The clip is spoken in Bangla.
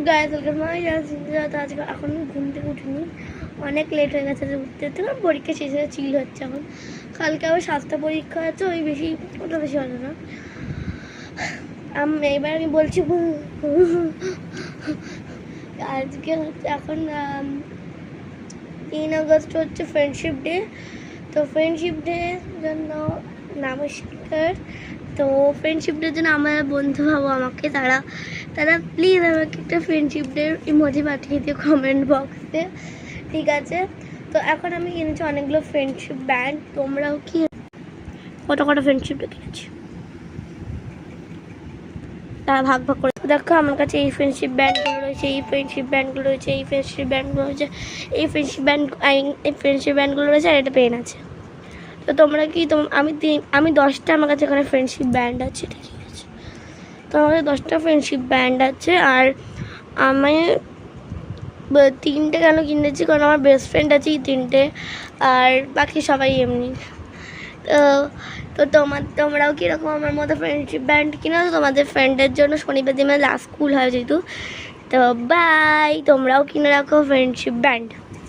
গায়ে তো আজকে এখন ঘুম থেকে উঠিনি, অনেক লেট হয়ে গেছে উঠতে। তোমার পরীক্ষা শেষ হয়ে চিল হচ্ছে এখন। কালকে আবার 7টা পরীক্ষা আছে, ওই বেশি ওটা বেশি ভালো না। এবার আমি বলছি আজকে হচ্ছে এখন 3 আগস্ট হচ্ছে ফ্রেন্ডশিপ ডে। তো ফ্রেন্ডশিপ ডে জন্য নমস্কার। তো ফ্রেন্ডশিপ ডের জন্য আমার বন্ধু ভাবো আমাকে, তারা প্লিজ আমাকে একটা ফ্রেন্ডশিপ ডের ইমোজি পাঠিয়ে দিও কমেন্ট বক্সে, ঠিক আছে? তো এখন আমি কিনেছি অনেকগুলো ফ্রেন্ডশিপ ব্যান্ড। তোমরাও কি কটা ফ্রেন্ডশিপ ডে কিনেছি তারা ভাগ ভাগ করে দেখো। আমার কাছে এই ফ্রেন্ডশিপ ব্যান্ডগুলো রয়েছে, এই ফ্রেন্ডশিপ ব্যান্ডগুলো রয়েছে, এই ফ্রেন্ডশিপ ব্যান্ডগুলো রয়েছে, এই ফ্রেন্ডশিপ ব্যান্ডগুলো রয়েছে, আর এটা পেন আছে। তো তোমরা কি আমি 10টা আমার কাছে এখানে ফ্রেন্ডশিপ ব্যান্ড আছে, ঠিক আছে? তো আমার কাছে 10টা ফ্রেন্ডশিপ ব্যান্ড আছে। আর আমি 3টে কেন কিনেছি, কারণ আমার বেস্ট ফ্রেন্ড আছে এই 3টে, আর বাকি সবাই এমনি। তো তোমরাও কীরকম আমার মতো ফ্রেন্ডশিপ ব্যান্ড কিনো, তোমাদের ফ্রেন্ডের জন্য শনিবার দিন লাস্ট স্কুল হয় যেহেতু। তো বাই, তোমরাও কিনে রাখো ফ্রেন্ডশিপ ব্যান্ড।